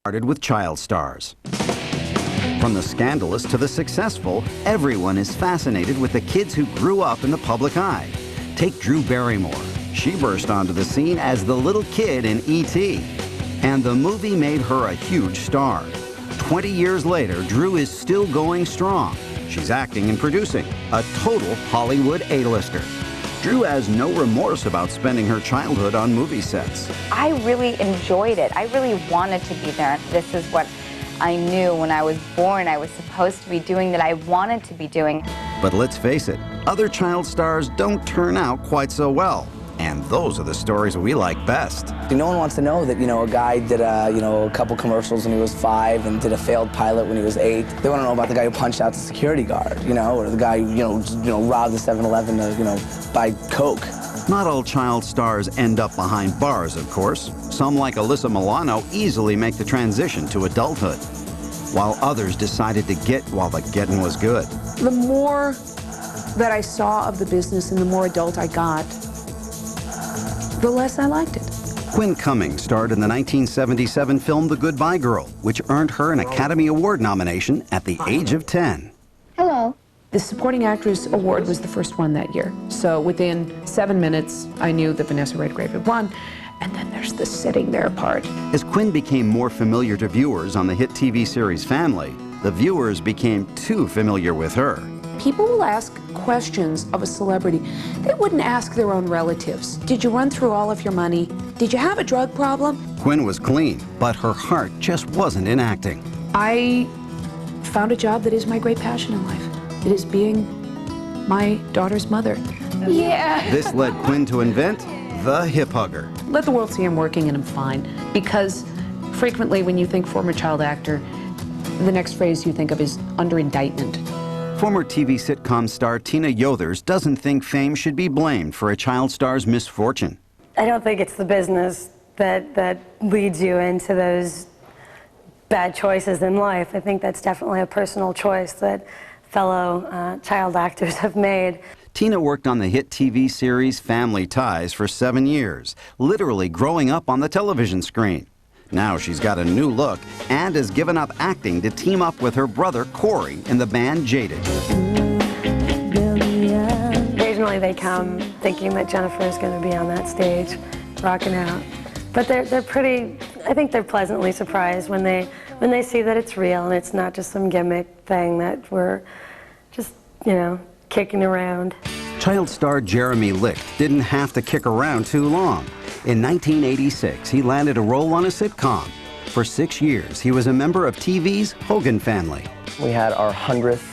started with child stars. From the scandalous to the successful, everyone is fascinated with the kids who grew up in the public eye. Take Drew Barrymore. She burst onto the scene as the little kid in E.T. And the movie made her a huge star. 20 years later, Drew is still going strong. She's acting and producing, a total Hollywood A-lister. Drew has no remorse about spending her childhood on movie sets. I really enjoyed it. I really wanted to be there. This is what I knew when I was born I was supposed to be doing, that I wanted to be doing. But let's face it, other child stars don't turn out quite so well. And those are the stories we like best. No one wants to know that, a guy did a couple commercials when he was 5 and did a failed pilot when he was 8. They want to know about the guy who punched out the security guard, or the guy who, robbed the 7-Eleven to, buy Coke. Not all child stars end up behind bars, of course. Some, like Alyssa Milano, easily make the transition to adulthood, while others decided to get while the getting was good. The more that I saw of the business and the more adult I got, the less I liked it. Quinn Cummings starred in the 1977 film The Goodbye Girl, which earned her an Academy Award nomination at the age of 10. Hello. The Supporting Actress Award was the first one that year. So within 7 minutes, I knew that Vanessa Redgrave had won. And then there's the sitting there part. As Quinn became more familiar to viewers on the hit TV series Family, the viewers became too familiar with her. People will ask questions of a celebrity they wouldn't ask their own relatives. Did you run through all of your money? Did you have a drug problem? Quinn was clean, but her heart just wasn't in acting. I found a job that is my great passion in life. It is being my daughter's mother. Yeah. This led Quinn to invent the hip hugger. Let the world see I'm working and I'm fine. Because frequently when you think former child actor, the next phrase you think of is under indictment. Former TV sitcom star Tina Yothers doesn't think fame should be blamed for a child star's misfortune. I don't think it's the business that leads you into those bad choices in life. I think that's definitely a personal choice that fellow child actors have made. Tina worked on the hit TV series Family Ties for 7 years, literally growing up on the television screen. Now she's got a new look and has given up acting to team up with her brother Corey in the band Jaded. Occasionally they come thinking that Jennifer is going to be on that stage rocking out. But they're pretty, I think they're pleasantly surprised when they see that it's real and it's not just some gimmick thing that we're just, kicking around. Child star Jeremy Licht didn't have to kick around too long. In 1986, he landed a role on a sitcom. For 6 years, he was a member of TV's Hogan family. We had our 100th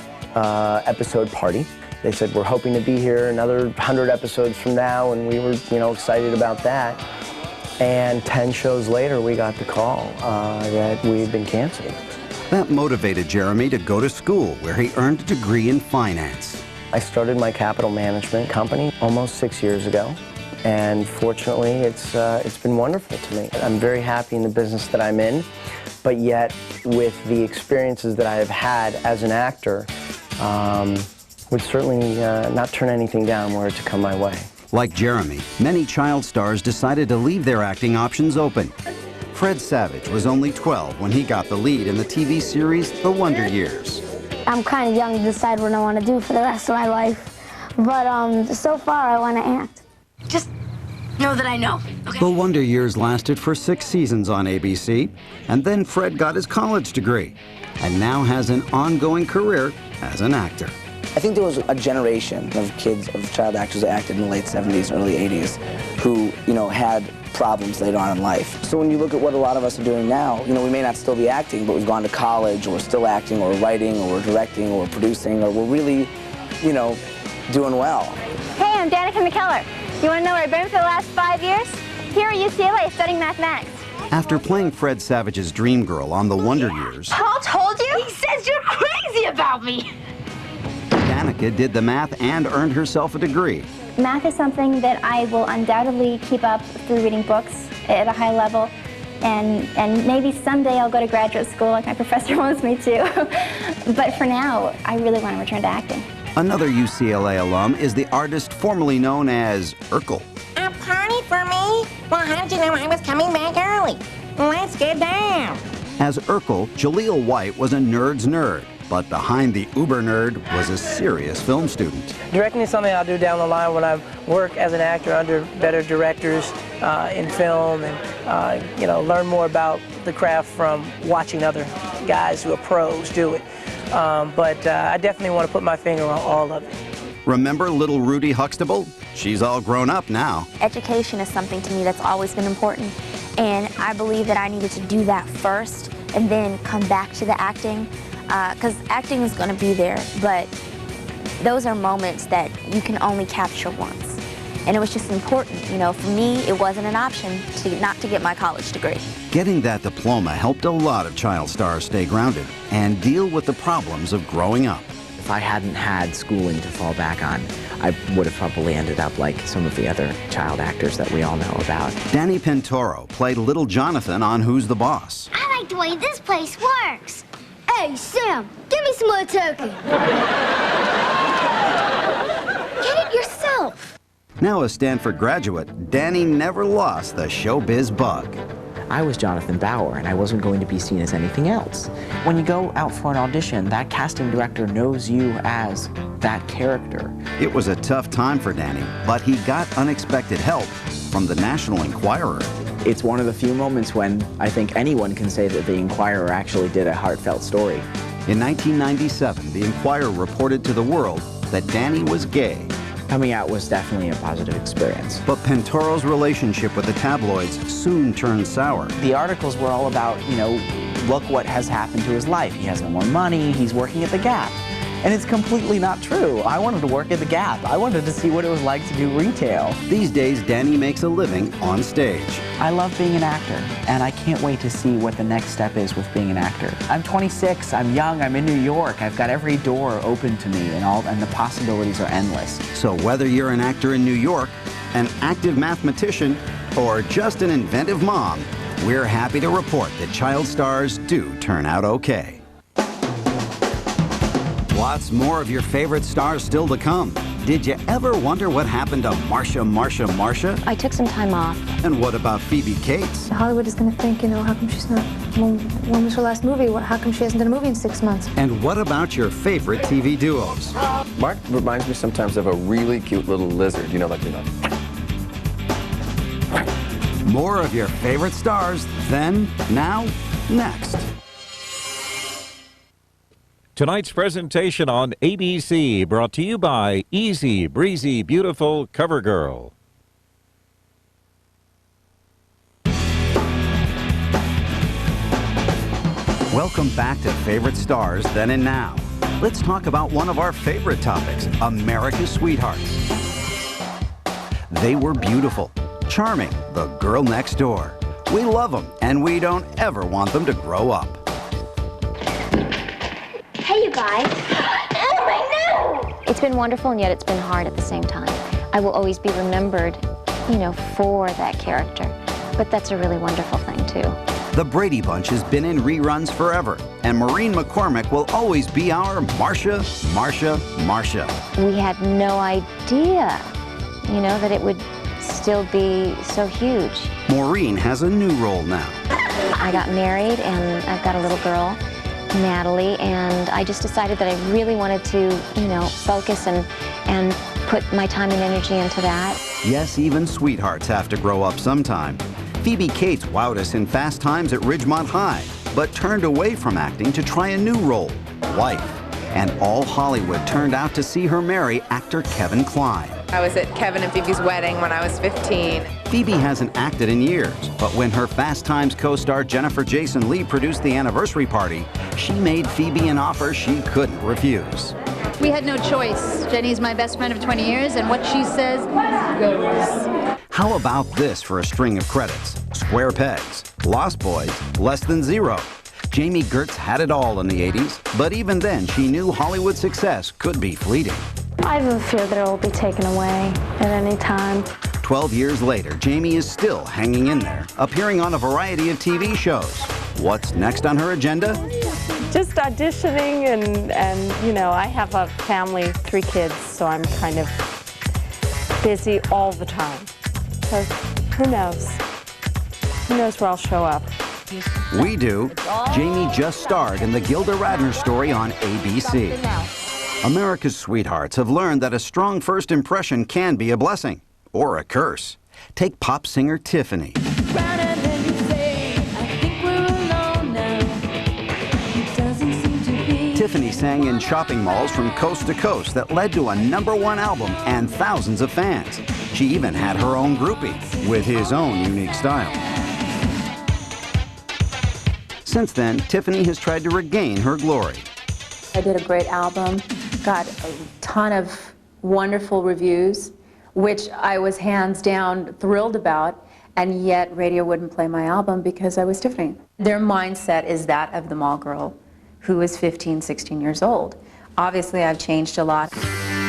episode party. They said, we're hoping to be here another 100 episodes from now, and we were, excited about that. And 10 shows later, we got the call that we had been canceled. That motivated Jeremy to go to school, where he earned a degree in finance. I started my capital management company almost 6 years ago. And fortunately, it's been wonderful to me. I'm very happy in the business that I'm in, but yet with the experiences that I have had as an actor, would certainly not turn anything down were it to come my way. Like Jeremy, many child stars decided to leave their acting options open. Fred Savage was only 12 when he got the lead in the TV series The Wonder Years. I'm kind of young to decide what I want to do for the rest of my life, but so far I want to act. Just know that I know, okay? The Wonder Years lasted for 6 seasons on ABC, and then Fred got his college degree, and now has an ongoing career as an actor. I think there was a generation of kids, of child actors that acted in the late 70s, early 80s, who, had problems later on in life. So when you look at what a lot of us are doing now, we may not still be acting, but we've gone to college, or we're still acting, or writing, or we're directing, or we're producing, or we're really, doing well. Hey, I'm Danica McKellar. You want to know where I've been for the last 5 years? Here at UCLA studying mathematics. After playing Fred Savage's dream girl on The Wonder Years, Paul told you? He says you're crazy about me. Danica did the math and earned herself a degree. Math is something that I will undoubtedly keep up through reading books at a high level, and maybe someday I'll go to graduate school like my professor wants me to. But for now, I really want to return to acting. Another UCLA alum is the artist formerly known as Urkel. A party for me? Well, how'd you know I was coming back early? Let's get down. As Urkel, Jaleel White was a nerd's nerd, but behind the uber nerd was a serious film student. Directing is something I'll do down the line when I work as an actor under better directors in film, and learn more about the craft from watching other guys who are pros do it. But I definitely want to put my finger on all of it. Remember little Rudy Huxtable? She's all grown up now. Education is something to me that's always been important, and I believe that I needed to do that first and then come back to the acting, because acting is going to be there, but those are moments that you can only capture once. And it was just important, for me it wasn't an option not to get my college degree. Getting that diploma helped a lot of child stars stay grounded and deal with the problems of growing up. If I hadn't had schooling to fall back on, I would have probably ended up like some of the other child actors that we all know about. Danny Pintorro played Little Jonathan on Who's the Boss. I like the way this place works. Hey, Sam, give me some more turkey. Get it yourself. Now a Stanford graduate, Danny never lost the showbiz bug. I was Jonathan Bauer, and I wasn't going to be seen as anything else. When you go out for an audition, that casting director knows you as that character. It was a tough time for Danny, but he got unexpected help from the National Enquirer. It's one of the few moments when I think anyone can say that the Enquirer actually did a heartfelt story. In 1997, the Enquirer reported to the world that Danny was gay. Coming out was definitely a positive experience. But Pintorro's relationship with the tabloids soon turned sour. The articles were all about, look what has happened to his life. He has no more money, he's working at the Gap. And it's completely not true. I wanted to work at the Gap. I wanted to see what it was like to do retail. These days, Danny makes a living on stage. I love being an actor, and I can't wait to see what the next step is with being an actor. I'm 26, I'm young, I'm in New York. I've got every door open to me, and the possibilities are endless. So whether you're an actor in New York, an active mathematician, or just an inventive mom, we're happy to report that child stars do turn out okay. Lots more of your favorite stars still to come. Did you ever wonder what happened to Marsha? I took some time off. And what about Phoebe Cates? Hollywood is going to think, how come she's not, when was her last movie? How come she hasn't done a movie in 6 months? And what about your favorite TV duos? Mark reminds me sometimes of a really cute little lizard. More of your favorite stars then, now, next. Tonight's presentation on ABC brought to you by Easy Breezy Beautiful CoverGirl. Welcome back to Favorite Stars Then and Now. Let's talk about one of our favorite topics, America's Sweethearts. They were beautiful, charming, the girl next door. We love them, and we don't ever want them to grow up. Hey, you guys. Oh, my nose! It's been wonderful, and yet it's been hard at the same time. I will always be remembered, for that character. But that's a really wonderful thing, too. The Brady Bunch has been in reruns forever, and Maureen McCormick will always be our Marsha. We had no idea, that it would still be so huge. Maureen has a new role now. I got married, and I've got a little girl, Natalie, and I just decided that I really wanted to, focus and put my time and energy into that. Yes, even sweethearts have to grow up sometime. Phoebe Cates wowed us in Fast Times at Ridgemont High, but turned away from acting to try a new role, wife. And all Hollywood turned out to see her marry actor Kevin Kline. I was at Kevin and Phoebe's wedding when I was 15. Phoebe hasn't acted in years, but when her Fast Times co-star Jennifer Jason Leigh produced the anniversary party, she made Phoebe an offer she couldn't refuse. We had no choice. Jenny's my best friend of 20 years, and what she says goes. How about this for a string of credits? Square Pegs, Lost Boys, Less Than Zero. Jamie Gertz had it all in the 80s, but even then she knew Hollywood success could be fleeting. I have a fear that it will be taken away at any time. 12 years later, Jamie is still hanging in there, appearing on a variety of TV shows. What's next on her agenda? Just auditioning and I have a family, 3 kids, so I'm kind of busy all the time. So who knows? Who knows where I'll show up? We do. Jamie just starred in the Gilda Radner story on ABC. America's sweethearts have learned that a strong first impression can be a blessing or a curse. Take pop singer Tiffany. Tiffany sang in shopping malls from coast to coast that led to a #1 album and thousands of fans. She even had her own groupie with his own unique style. Since then, Tiffany has tried to regain her glory. I did a great album, got a ton of wonderful reviews, which I was hands down thrilled about, and yet radio wouldn't play my album because I was Tiffany. Their mindset is that of the mall girl who is 15, 16 years old. Obviously, I've changed a lot.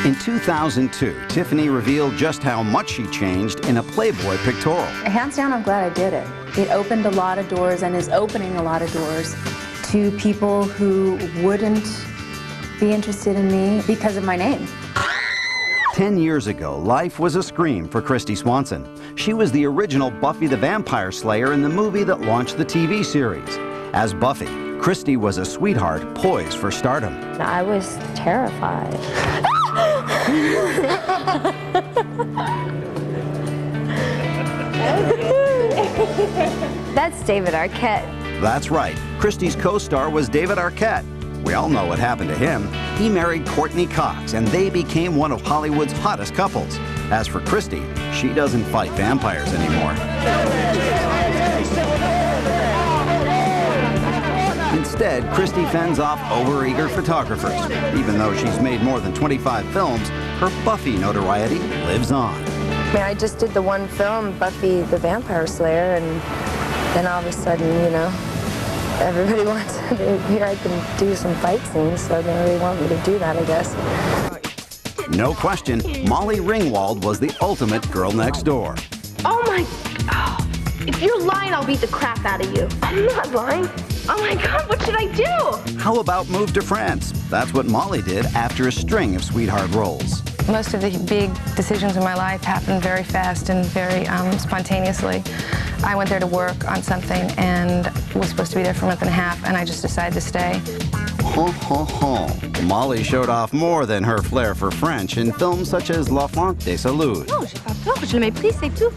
In 2002, Tiffany revealed just how much she changed in a Playboy pictorial. Hands down, I'm glad I did it. It opened a lot of doors and is opening a lot of doors to people who wouldn't be interested in me because of my name. 10 years ago, life was a scream for Kristy Swanson. She was the original Buffy the Vampire Slayer in the movie that launched the TV series. As Buffy, Kristy was a sweetheart poised for stardom. I was terrified. That's David Arquette. That's right. Kristy's co-star was David Arquette. We all know what happened to him. He married Courtney Cox, and they became one of Hollywood's hottest couples. As for Kristy, she doesn't fight vampires anymore. Instead, Kristy fends off overeager photographers. Even though she's made more than 25 films, her Buffy notoriety lives on. I mean, I just did the one film, Buffy the Vampire Slayer, and then all of a sudden, you know, everybody wants to hear I can do some fight scenes, so they really want me to do that, I guess. No question, Molly Ringwald was the ultimate girl next door. Oh my, if you're lying, I'll beat the crap out of you. I'm not lying. Oh my God, what should I do? How about move to France? That's what Molly did after a string of sweetheart roles. Most of the big decisions in my life happened very fast and very spontaneously. I went there to work on something and was supposed to be there for a month and a half, and I just decided to stay. Ho, ho, ho. Molly showed off more than her flair for French in films such as L'Enfant des Saluts. Non, j'ai pas peur, je le méprise, c'est tout.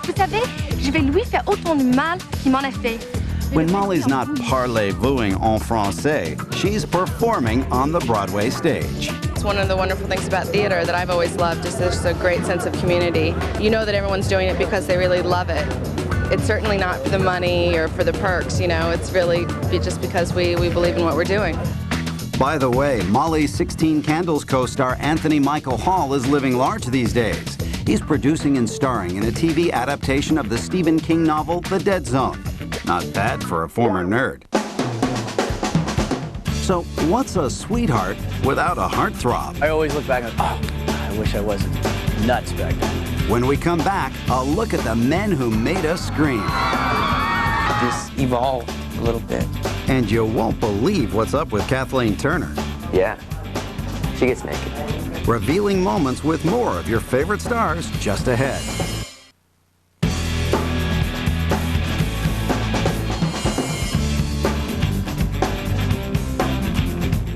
Vous savez, je vais lui faire autant de mal qu'il m'en a fait. When Molly's not parlez-vouing en français, she's performing on the Broadway stage. It's one of the wonderful things about theater that I've always loved is there's a great sense of community. You know that everyone's doing it because they really love it. It's certainly not for the money or for the perks, you know, it's really just because we believe in what we're doing. By the way, Molly's 16 Candles co-star Anthony Michael Hall is living large these days. He's producing and starring in a TV adaptation of the Stephen King novel, The Dead Zone. Not bad for a former nerd. So, what's a sweetheart without a heartthrob? I always look back and go, oh, I wish I wasn't nuts back then. When we come back, a look at the men who made us scream. Just evolve a little bit. And you won't believe what's up with Kathleen Turner. Yeah, she gets naked. Revealing moments with more of your favorite stars just ahead.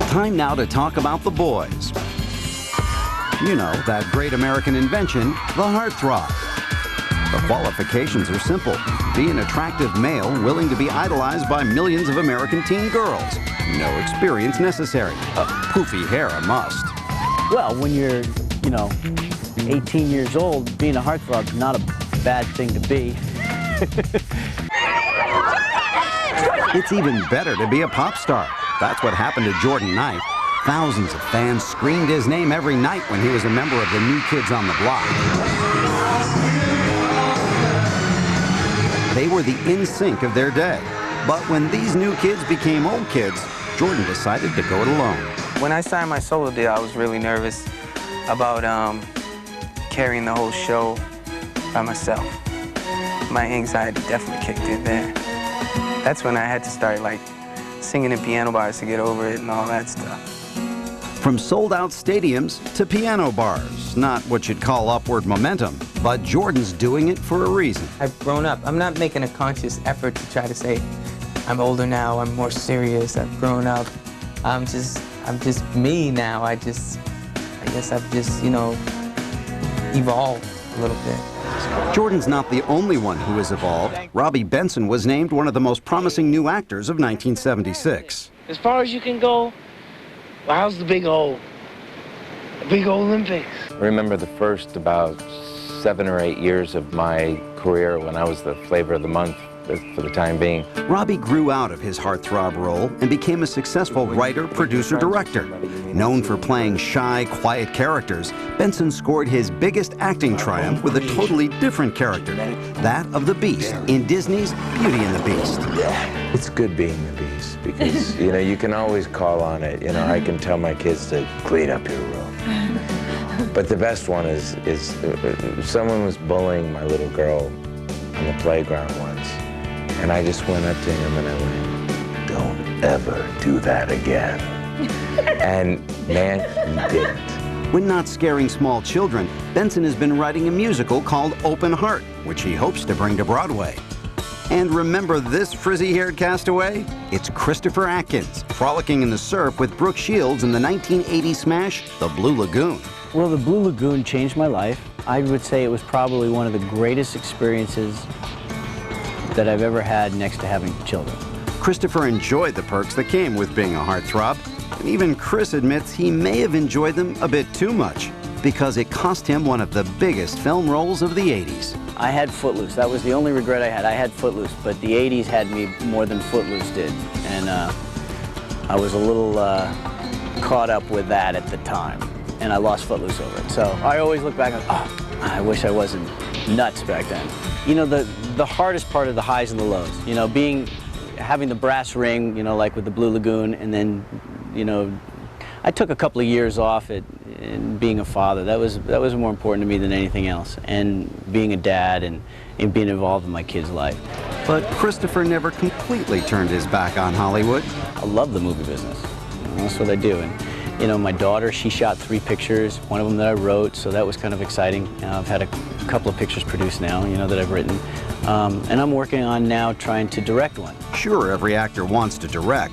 Time now to talk about the boys. You know, that great American invention, the heartthrob. The qualifications are simple. Be an attractive male willing to be idolized by millions of American teen girls. No experience necessary. A poofy hair a must. Well, when you're, 18 years old, being a heartthrob is not a bad thing to be. It's even better to be a pop star. That's what happened to Jordan Knight. Thousands of fans screamed his name every night when he was a member of the New Kids on the Block. They were the in-sync of their day. But when these new kids became old kids, Jordan decided to go it alone. When I signed my solo deal, I was really nervous about carrying the whole show by myself. My anxiety definitely kicked in there. That's when I had to start singing in piano bars to get over it and all that stuff. From sold-out stadiums to piano bars. Not what you'd call upward momentum, but Jordan's doing it for a reason. I've grown up. I'm not making a conscious effort to try to say, I'm older now, I'm more serious, I've grown up. I'm just me now. I guess I've just, you know, evolved a little bit. Jordan's not the only one who has evolved. Robbie Benson was named one of the most promising new actors of 1976. As far as you can go, well, how's the big old Olympics? I remember the first about 7 or 8 years of my career when I was the flavor of the month for the time being. Robbie grew out of his heartthrob role and became a successful writer, producer, director. Known for playing shy, quiet characters, Benson scored his biggest acting triumph with a totally different character, that of the Beast in Disney's Beauty and the Beast. It's good being the Beast because, you know, you can always call on it. You know, I can tell my kids to clean up your room. But the best one is someone was bullying my little girl on the playground once. And I just went up to him and I went, "Don't ever do that again." And man, he didn't. When not scaring small children, Benson has been writing a musical called Open Heart, which he hopes to bring to Broadway. And remember this frizzy-haired castaway? It's Christopher Atkins, frolicking in the surf with Brooke Shields in the 1980 smash, The Blue Lagoon. Well, The Blue Lagoon changed my life. I would say it was probably one of the greatest experiences that I've ever had next to having children. Christopher enjoyed the perks that came with being a heartthrob. And even Chris admits he may have enjoyed them a bit too much because it cost him one of the biggest film roles of the 80s. I had Footloose. That was the only regret I had. I had Footloose, but the 80s had me more than Footloose did. And I was a little caught up with that at the time. And I lost Footloose over it. So I always look back and oh, I wish I wasn't nuts back then. You know, the hardest part of the highs and the lows, you know, having the brass ring, you know, like with the Blue Lagoon, and then, you know, I took a couple of years off in being a father. That was more important to me than anything else, and being a dad and being involved in my kid's life. But Christopher never completely turned his back on Hollywood. I love the movie business. That's what I do. And, you know, my daughter, she shot 3 pictures, one of them that I wrote, so that was kind of exciting. I've had a couple of pictures produced now, you know, that I've written. And I'm working on now trying to direct one. Sure, every actor wants to direct,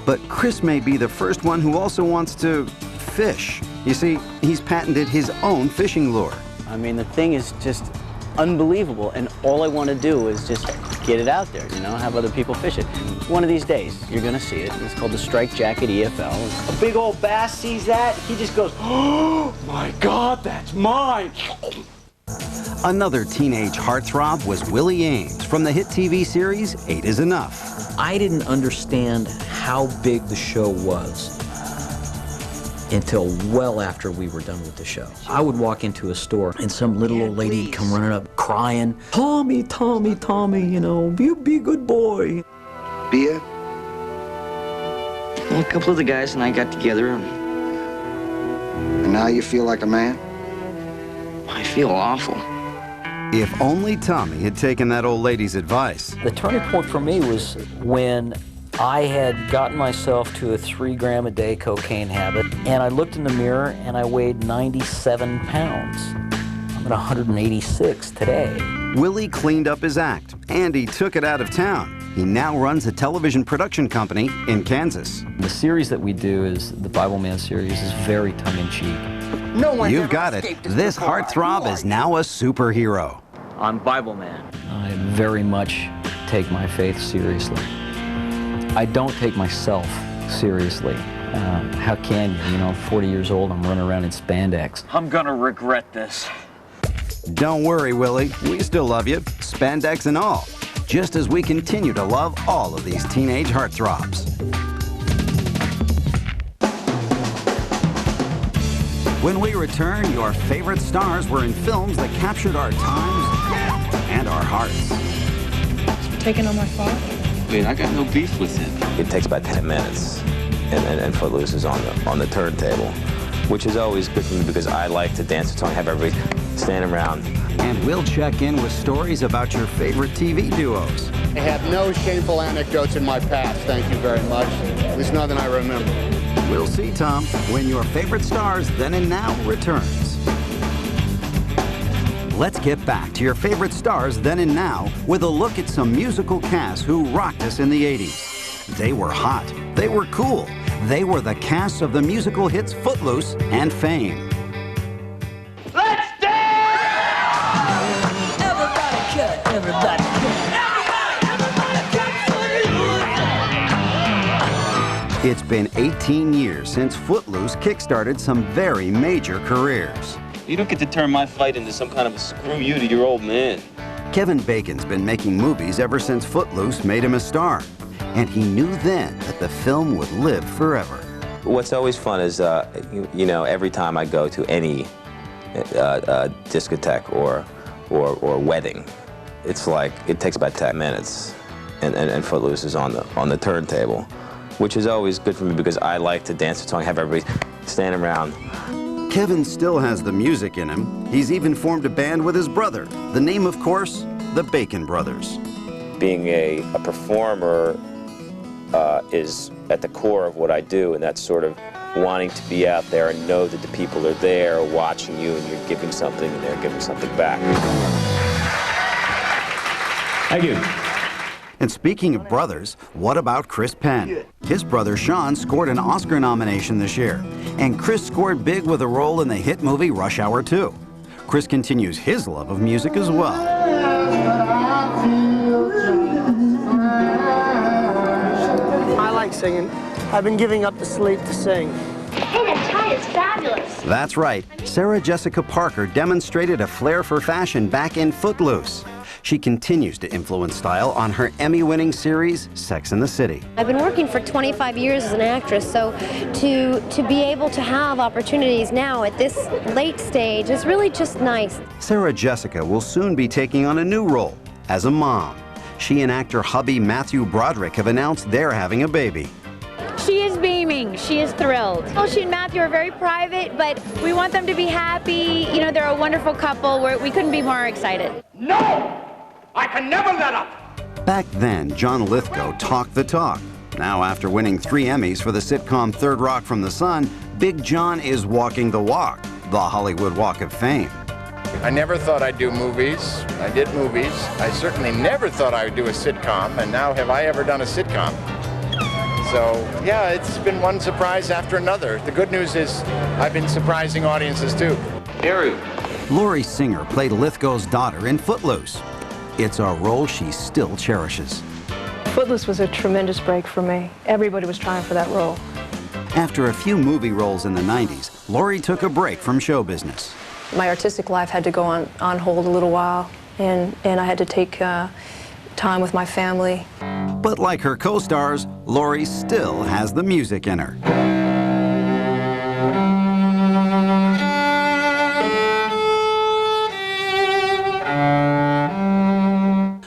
but Chris may be the first one who also wants to fish. You see, he's patented his own fishing lure. I mean, the thing is just unbelievable, and all I want to do is just get it out there, you know, have other people fish it. One of these days, you're going to see it. It's called the Strike Jacket EFL. A big old bass sees that, he just goes, "Oh my God, that's mine!" Another teenage heartthrob was Willie Ames from the hit TV series 8 is Enough. I didn't understand how big the show was until well after we were done with the show. I would walk into a store and some little old lady would come running up crying, "Tommy, Tommy, Tommy, you know, be a good boy." Beer? Well, a couple of the guys and I got together and now you feel like a man? I feel awful. If only Tommy had taken that old lady's advice. The turning point for me was when I had gotten myself to a 3-gram-a-day cocaine habit, and I looked in the mirror and I weighed 97 pounds. I'm at 186 today. Willie cleaned up his act, and he took it out of town. He now runs a television production company in Kansas. The series that we do is the Bible Man series is very tongue-in-cheek. No one You've got it. This heartthrob is now a superhero. I'm Bible Man. I very much take my faith seriously. I don't take myself seriously. How can you? You know, 40 years old, I'm running around in spandex. I'm gonna regret this. Don't worry, Willie. We still love you, spandex and all, just as we continue to love all of these teenage heartthrobs. When we return, your favorite stars were in films that captured our times and our hearts. Taking on my father? Wait, I got no beef with him. It takes about 10 minutes, and Footloose is on the turntable, which is always good for me because I like to dance the song, have everybody stand around. And we'll check in with stories about your favorite TV duos. I have no shameful anecdotes in my past, thank you very much. At least none that I remember. We'll see, Tom, when your favorite stars then and now returns. Let's get back to your favorite stars then and now with a look at some musical casts who rocked us in the 80s. They were hot. They were cool. They were the casts of the musical hits Footloose and Fame. Let's dance! Everybody cut, everybody cut. It's been 18 years since Footloose kickstarted some very major careers. You don't get to turn my fight into some kind of a screw you to your old man. Kevin Bacon's been making movies ever since Footloose made him a star. And he knew then that the film would live forever. What's always fun is, you know, every time I go to any discotheque or wedding, it's like, it takes about 10 minutes, and Footloose is on the turntable, which is always good for me because I like to dance the song, have everybody stand around. Kevin still has the music in him. He's even formed a band with his brother. The name, of course, the Bacon Brothers. Being a performer is at the core of what I do, and that's sort of wanting to be out there and know that the people are there watching you and you're giving something and they're giving something back. Thank you. And speaking of brothers, what about Chris Penn? His brother Sean scored an Oscar nomination this year, and Chris scored big with a role in the hit movie Rush Hour 2. Chris continues his love of music as well. I like singing. I've been giving up the sleep to sing. Hey, that tie is fabulous. That's right. Sarah Jessica Parker demonstrated a flair for fashion back in Footloose. She continues to influence style on her Emmy-winning series, Sex and the City. I've been working for 25 years as an actress, so to be able to have opportunities now at this late stage is really just nice. Sarah Jessica will soon be taking on a new role as a mom. She and actor hubby Matthew Broderick have announced they're having a baby. She is beaming. She is thrilled. Well, she and Matthew are very private, but we want them to be happy. You know, they're a wonderful couple. We couldn't be more excited. No! I can never let up! Back then, John Lithgow talked the talk. Now, after winning 3 Emmys for the sitcom Third Rock from the Sun, Big John is walking the walk, the Hollywood Walk of Fame. I never thought I'd do movies. I did movies. I certainly never thought I would do a sitcom, and now have I ever done a sitcom. So, yeah, it's been one surprise after another. The good news is I've been surprising audiences, too. Laurie Singer played Lithgow's daughter in Footloose. It's a role she still cherishes. Footloose was a tremendous break for me. Everybody was trying for that role. After a few movie roles in the 90s, Laurie took a break from show business. My artistic life had to go on hold a little while, and I had to take time with my family. But like her co-stars, Laurie still has the music in her.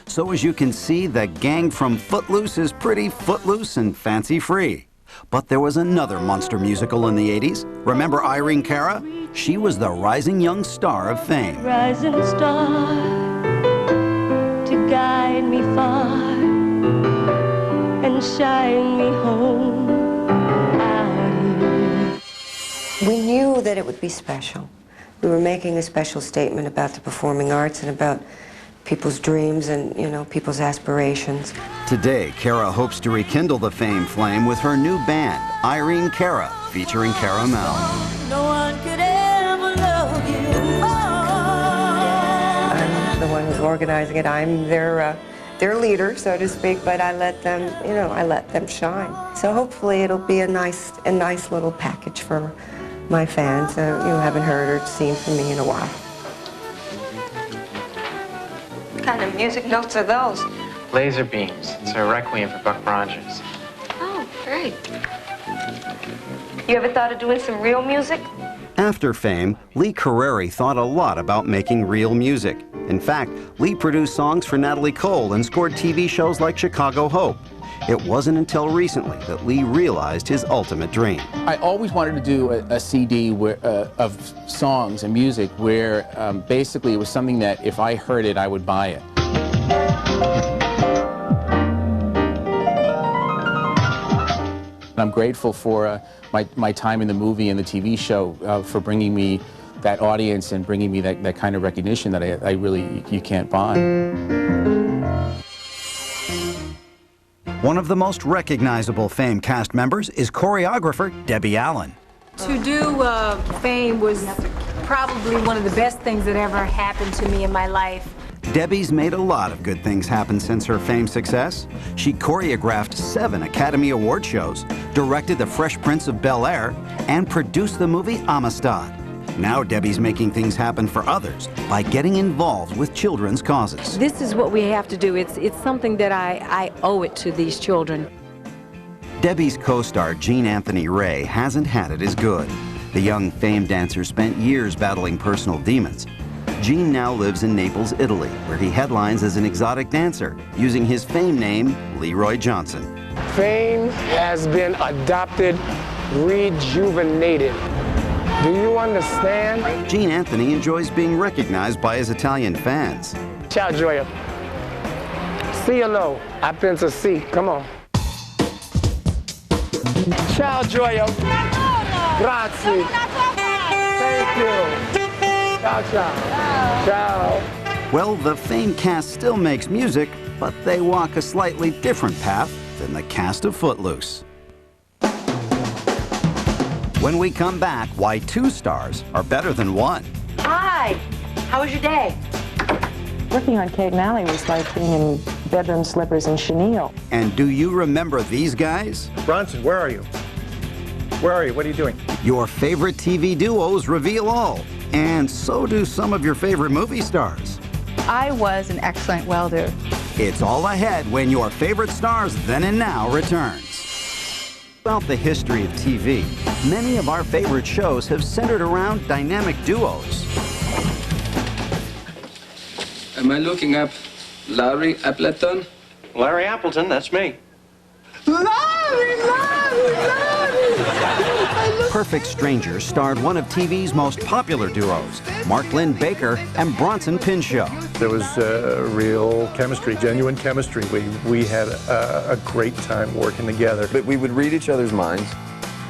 So as you can see, the gang from Footloose is pretty footloose and fancy-free. But there was another monster musical in the 80s. Remember Irene Cara? She was the rising young star of Fame. Rising star to guide me far and shine me home. We knew that it would be special. We were making a special statement about the performing arts and about people's dreams and, you know, people's aspirations. Today, Cara hopes to rekindle the Fame flame with her new band, Irene Cara, featuring Caramel. No one could ever love you more. I'm the one who's organizing it. I'm their leader, so to speak, but I let them, you know, I let them shine. So hopefully it'll be a nice little package for my fans who haven't heard or seen from me in a while. What kind of music notes are those? Laser Beams. It's a requiem for Buck Rogers. Oh, great. You ever thought of doing some real music? After Fame, Lee Carreri thought a lot about making real music. In fact, Lee produced songs for Natalie Cole and scored TV shows like Chicago Hope. It wasn't until recently that Lee realized his ultimate dream. I always wanted to do a CD of songs and music where basically it was something that if I heard it, I would buy it. I'm grateful for my time in the movie and the TV show for bringing me that audience and bringing me that kind of recognition that I really, you can't buy. One of the most recognizable Fame cast members is choreographer Debbie Allen. To do Fame was probably one of the best things that ever happened to me in my life. Debbie's made a lot of good things happen since her Fame success. She choreographed 7 Academy Award shows, directed The Fresh Prince of Bel-Air, and produced the movie Amistad. Now Debbie's making things happen for others by getting involved with children's causes. This is what we have to do. It's something that I owe it to these children. Debbie's co-star Jean Anthony Ray hasn't had it as good. The young Fame dancer spent years battling personal demons. Jean now lives in Naples, Italy, where he headlines as an exotic dancer, using his Fame name, Leroy Johnson. Fame has been adopted, rejuvenated. Do you understand? Jean Anthony enjoys being recognized by his Italian fans. Ciao, Gioia. Say hello. I penso sì. Come on. Ciao, Gioia. Grazie. Thank you. Ciao, ciao. Ciao. Well, the Fame cast still makes music, but they walk a slightly different path than the cast of Footloose. When we come back, why 2 stars are better than 1. Hi, how was your day? Working on Kate and Allie was like being in bedroom slippers and chenille. And do you remember these guys? Bronson, where are you? Where are you? What are you doing? Your favorite TV duos reveal all. And so do some of your favorite movie stars. I was an excellent welder. It's all ahead when your favorite stars then and now returns. Throughout the history of TV, many of our favorite shows have centered around dynamic duos. Am I looking up Larry Appleton? Larry Appleton, that's me. Perfect Strangers starred one of TV's most popular duos, Mark Lynn Baker and Bronson Pinchot. There was real chemistry, genuine chemistry. We had a great time working together. But we would read each other's minds.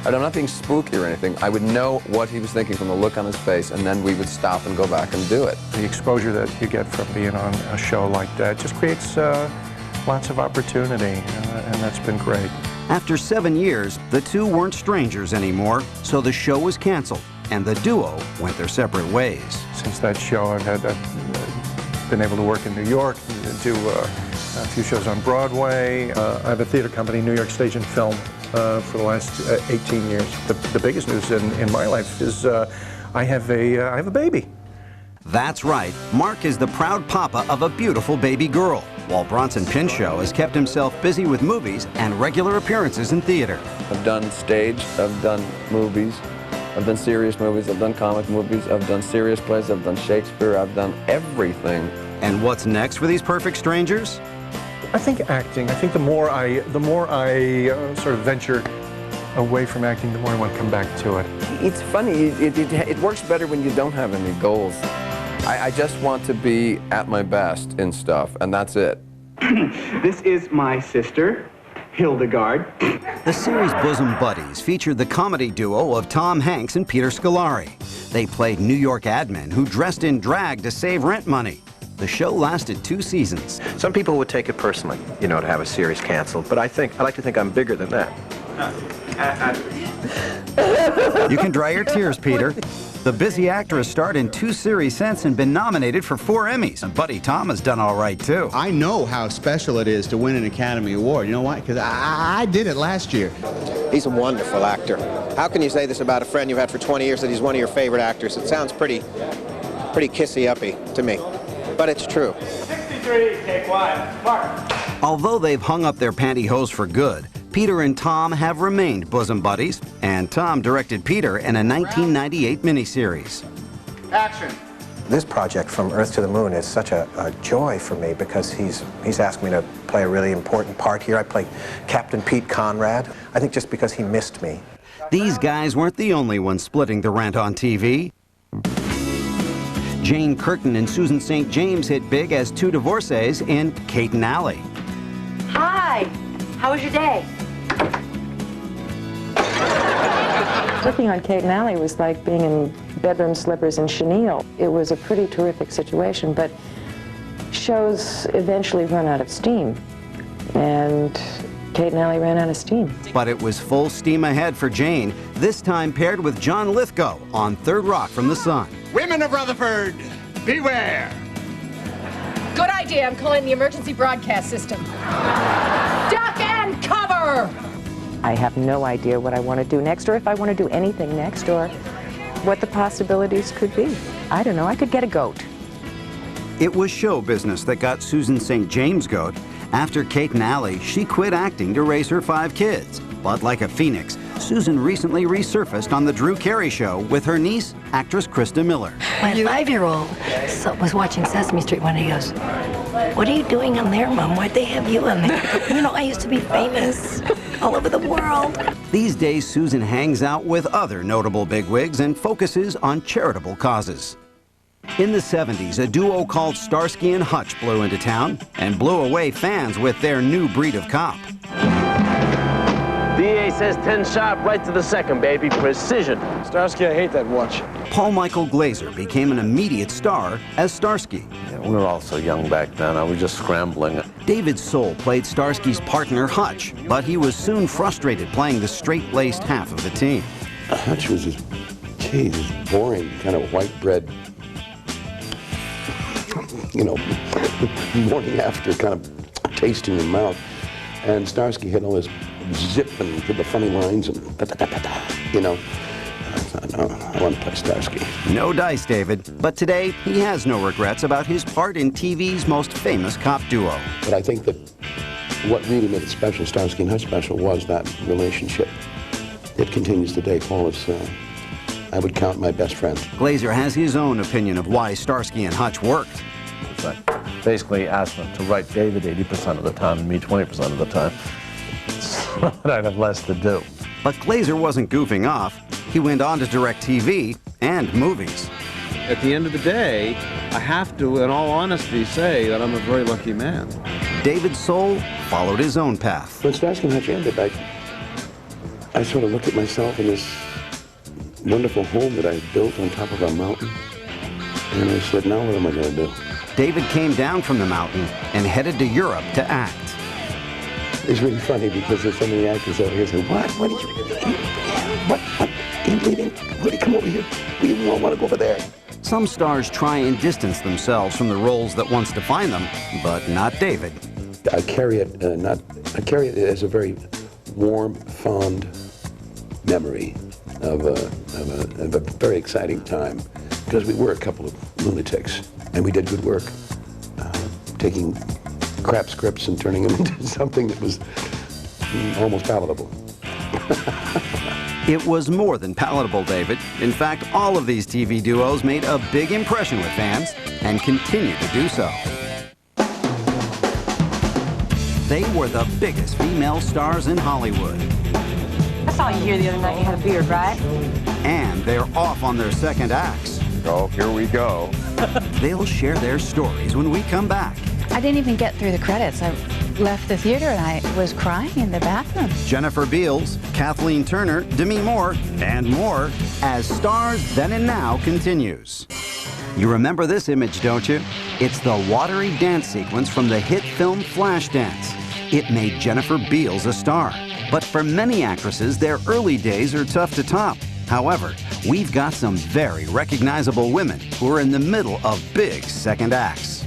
I'm not being spooky or anything. I would know what he was thinking from the look on his face, and then we would stop and go back and do it. The exposure that you get from being on a show like that just creates lots of opportunity, and that's been great. After 7 years, the two weren't strangers anymore, so the show was canceled, and the duo went their separate ways. Since that show, I've been able to work in New York, do a few shows on Broadway. I have a theater company, New York Stage and Film, for the last 18 years. The biggest news in my life is I have a baby. That's right. Mark is the proud papa of a beautiful baby girl, while Bronson Pinchot has kept himself busy with movies and regular appearances in theater. I've done stage, I've done movies, I've done serious movies, I've done comic movies, I've done serious plays, I've done Shakespeare, I've done everything. And what's next for these perfect strangers? I think acting. I think the more I sort of venture away from acting, the more I want to come back to it. It's funny, it works better when you don't have any goals. I just want to be at my best in stuff, and that's it. This is my sister, Hildegard. The series Bosom Buddies featured the comedy duo of Tom Hanks and Peter Scolari. They played New York admin who dressed in drag to save rent money. The show lasted 2 seasons. Some people would take it personally, to have a series canceled, but I like to think I'm bigger than that. You can dry your tears, Peter. The busy actress starred in 2 series since and been nominated for 4 Emmys. And Buddy Tom has done all right, too. I know how special it is to win an Academy Award. You know why? Because I did it last year. He's a wonderful actor. How can you say this about a friend you've had for 20 years, that he's one of your favorite actors? It sounds pretty kissy-uppy to me, but it's true. 63, stay quiet. Mark. Although they've hung up their pantyhose for good, Peter and Tom have remained bosom buddies, and Tom directed Peter in a 1998 miniseries. Action. This project, From Earth to the Moon, is such a joy for me because he's asked me to play a really important part here. I play Captain Pete Conrad, I think just because he missed me. These guys weren't the only ones splitting the rent on TV. Jane Curtin and Susan St. James hit big as 2 divorcees in Kate and Allie. Hi, how was your day? Working on Kate and Allie was like being in bedroom slippers and chenille. It was a pretty terrific situation, but shows eventually run out of steam. And Kate and Allie ran out of steam. But it was full steam ahead for Jane, this time paired with John Lithgow on Third Rock from the Sun. Women of Rutherford, beware. Good idea. I'm calling the emergency broadcast system. Duck and cover! I have no idea what I want to do next, or if I want to do anything next, or what the possibilities could be. I don't know. I could get a goat. It was show business that got Susan St. James' goat. After Kate and Allie, she quit acting to raise her 5 kids. But like a phoenix, Susan recently resurfaced on The Drew Carey Show with her niece, actress Krista Miller. My 5-year-old was watching Sesame Street when he goes, "What are you doing on there, Mom? Why'd they have you on there? You know, I used to be famous all over the world." These days, Susan hangs out with other notable bigwigs and focuses on charitable causes. In the 70s, a duo called Starsky and Hutch blew into town and blew away fans with their new breed of cop. DA says 10 sharp, right to the second, baby. Precision. Starsky, I hate that watch. Paul Michael Glaser became an immediate star as Starsky. Yeah, we were all so young back then. I was just scrambling. David Soul played Starsky's partner, Hutch, but he was soon frustrated playing the straight-laced half of the team. Hutch was this boring, kind of white bread, you know, morning after kind of taste in your mouth. And Starsky had all this zip and did the funny lines and da-da-da-da-da, you know. I thought, no, I want to play Starsky. No dice, David. But today, he has no regrets about his part in TV's most famous cop duo. But I think that what really made it special, Starsky and Hutch special, was that relationship. It continues today. Paul is, I would count my best friend. Glaser has his own opinion of why Starsky and Hutch worked. I basically asked them to write David 80% of the time and me 20% of the time. So that I'd have less to do. But Glaser wasn't goofing off. He went on to direct TV and movies. At the end of the day, I have to, in all honesty, say that I'm a very lucky man. David Soul followed his own path. When Starsky and Hutch ended, I sort of looked at myself in this wonderful home that I built on top of a mountain. And I said, now what am I going to do? David came down from the mountain and headed to Europe to act. It's really funny because there's so many actors over here saying, what? What did you do? What? You leaving? Really, come over here. We won't want to go over there. Some stars try and distance themselves from the roles that once define them, but not David. I carry it as a very warm, fond memory of a very exciting time, because we were a couple of lunatics and we did good work, taking crap scripts and turning them into something that was almost palatable. It was more than palatable, David. In fact, all of these TV duos made a big impression with fans and continue to do so. They were the biggest female stars in Hollywood. I saw you here the other night. You had a beard, right? And they're off on their second acts. Oh, here we go. They'll share their stories when we come back. I didn't even get through the credits. I left the theater and I was crying in the bathroom. Jennifer Beals, Kathleen Turner, Demi Moore, and more as Stars Then and Now continues. You remember this image, don't you? It's the watery dance sequence from the hit film Flashdance. It made Jennifer Beals a star. But for many actresses, their early days are tough to top. However, we've got some very recognizable women who are in the middle of big second acts.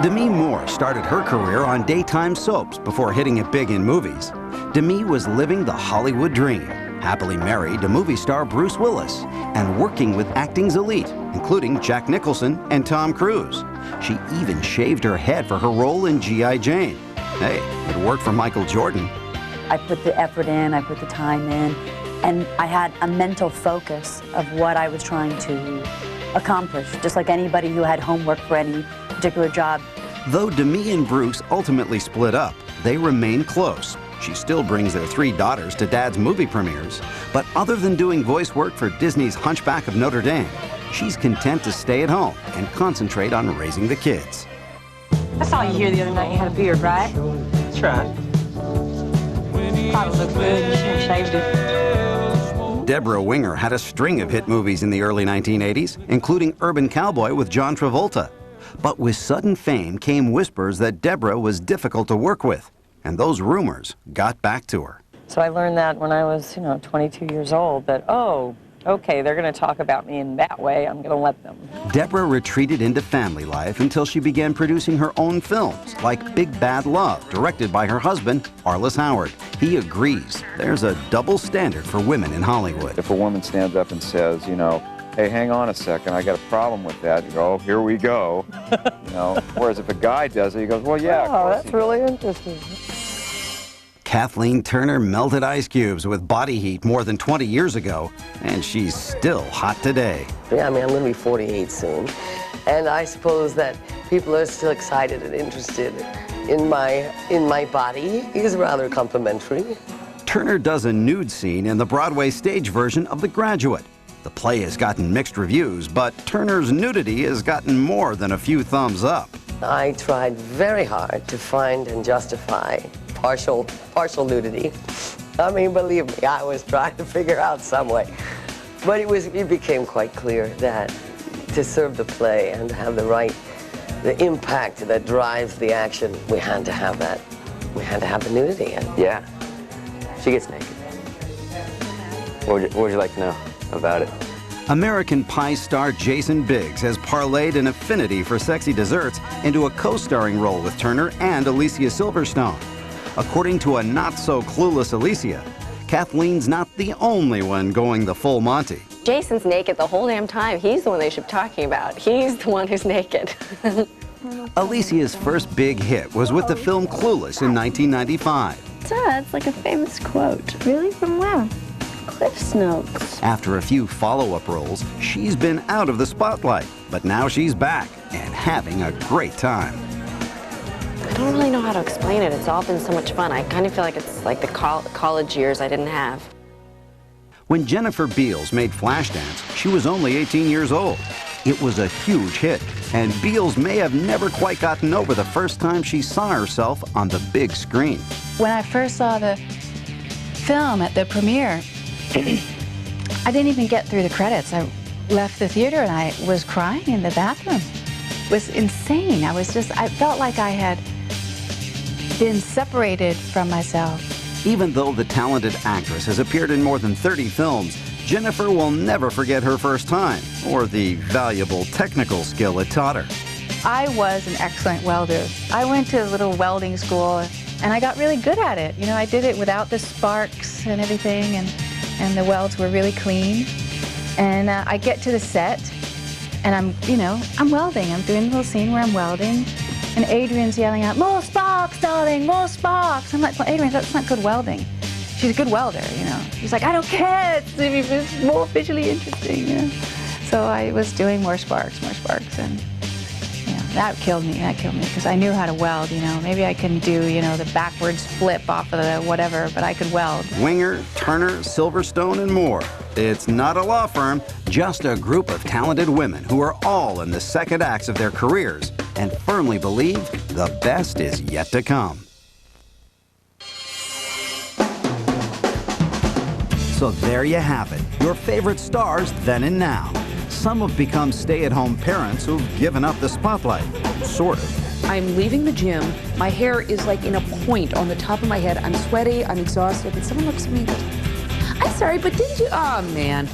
Demi Moore started her career on daytime soaps before hitting it big in movies. Demi was living the Hollywood dream, happily married to movie star Bruce Willis and working with acting's elite, including Jack Nicholson and Tom Cruise. She even shaved her head for her role in G.I. Jane. Hey, it worked for Michael Jordan. I put the effort in, I put the time in, and I had a mental focus of what I was trying to accomplish, just like anybody who had homework for any particular job. Though Demi and Bruce ultimately split up, they remain close. She still brings their 3 daughters to Dad's movie premieres. But other than doing voice work for Disney's Hunchback of Notre Dame, she's content to stay at home and concentrate on raising the kids. I saw you here the other night. You had a beard, right? That's right. Thought it looked good. You should have shaved it. Deborah Winger had a string of hit movies in the early 1980s, including Urban Cowboy with John Travolta. But with sudden fame came whispers that Deborah was difficult to work with, and those rumors got back to her. So I learned that when I was, 22 years old, that, oh, okay, they're going to talk about me in that way, I'm going to let them. Deborah retreated into family life until she began producing her own films, like Big Bad Love, directed by her husband, Arliss Howard. He agrees there's a double standard for women in Hollywood. If a woman stands up and says, hey, hang on a second, I got a problem with that, you go, oh, here we go. Whereas if a guy does it, he goes, well, yeah. Oh, that's really interesting. Kathleen Turner melted ice cubes with Body Heat more than 20 years ago, and she's still hot today. Yeah, I'm going to be 48 soon, and I suppose that people are still excited and interested in my body. He's rather complimentary. Turner does a nude scene in the Broadway stage version of The Graduate. The play has gotten mixed reviews, but Turner's nudity has gotten more than a few thumbs up. I tried very hard to find and justify partial nudity. I mean, believe me, I was trying to figure out some way. But it became quite clear that to serve the play and to have the impact that drives the action, we had to have that. We had to have the nudity. And yeah, she gets naked. What would you like to know about it? American Pie star Jason Biggs has parlayed an affinity for sexy desserts into a co-starring role with Turner and Alicia Silverstone. According to a not-so-clueless Alicia, Kathleen's not the only one going the full Monty. Jason's naked the whole damn time. He's the one they should be talking about. He's the one who's naked. Alicia's first big hit was with the film Clueless in 1995. That's like a famous quote. Really? From where? Cliff's Notes. After a few follow-up roles, she's been out of the spotlight, but now she's back and having a great time. I don't really know how to explain it. It's all been so much fun. I kind of feel like it's like the college years I didn't have. When Jennifer Beals made Flashdance, she was only 18 years old. It was a huge hit, and Beals may have never quite gotten over the first time she saw herself on the big screen. When I first saw the film at the premiere, I didn't even get through the credits. I left the theater and I was crying in the bathroom. It was insane. I felt like I had been separated from myself. Even though the talented actress has appeared in more than 30 films, Jennifer will never forget her first time or the valuable technical skill it taught her. I was an excellent welder. I went to a little welding school and I got really good at it. I did it without the sparks and everything, and the welds were really clean. And I get to the set and I'm welding. I'm doing a little scene where I'm welding. And Adrian's yelling out, "More sparks, darling, more sparks." I'm like, well, Adrian, that's not good welding. She's a good welder, She's like, I don't care, it's more visually interesting, So I was doing more sparks, and that killed me, because I knew how to weld, Maybe I couldn't do, the backwards flip off of the whatever, but I could weld. Winger, Turner, Silverstone, and more. It's not a law firm, just a group of talented women who are all in the second acts of their careers and firmly believe the best is yet to come. So there you have it, your favorite stars then and now. Some have become stay-at-home parents who've given up the spotlight, sort of. I'm leaving the gym. My hair is like in a point on the top of my head. I'm sweaty, I'm exhausted, and someone looks at me and goes, "I'm sorry, but didn't you, oh man,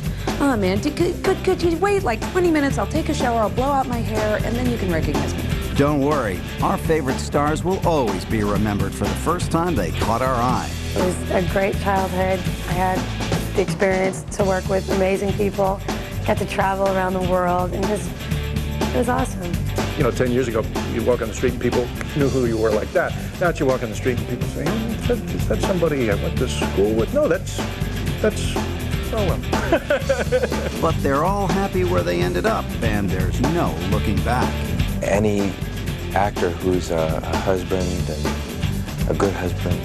could you wait like 20 minutes? I'll take a shower, I'll blow out my hair, and then you can recognize me." Don't worry, our favorite stars will always be remembered for the first time they caught our eye. It was a great childhood. I had the experience to work with amazing people, got to travel around the world, and it was awesome. 10 years ago, you walk on the street and people knew who you were like that. Now you walk on the street and people say, is that somebody I went to school with? No, that's Owen. But they're all happy where they ended up, and there's no looking back. Any actor who's a husband and a good husband,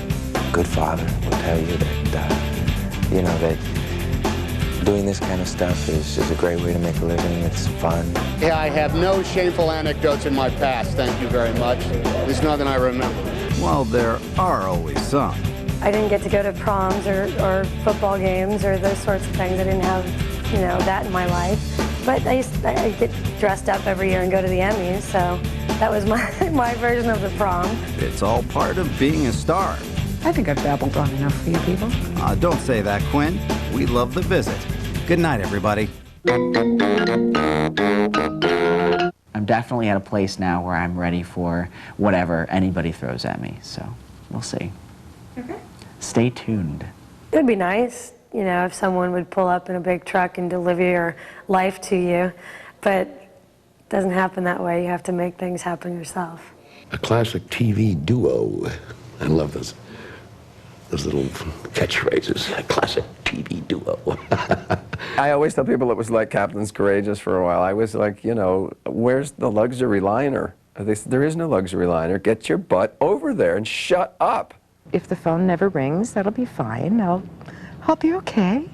good father will tell you that, that doing this kind of stuff is a great way to make a living. It's fun. Yeah, I have no shameful anecdotes in my past, thank you very much. There's nothing I remember. Well, there are always some. I didn't get to go to proms or football games or those sorts of things. I didn't have, you know, that in my life. But I get dressed up every year and go to the Emmys, so that was my version of the prom. It's all part of being a star. I think I've babbled on enough for you people. Don't say that, Quinn. We love the visit. Good night, everybody. I'm definitely at a place now where I'm ready for whatever anybody throws at me, so we'll see. Okay. Stay tuned. It would be nice, you know, if someone would pull up in a big truck and deliver your life to you, but it doesn't happen that way. You have to make things happen yourself. A classic TV duo. I love those little catchphrases. A classic TV duo. I always tell people it was like Captain's Courageous for a while. I was like, you know, where's the luxury liner? They said, there is no luxury liner. Get your butt over there and shut up. If the phone never rings, that'll be fine. I'll be okay.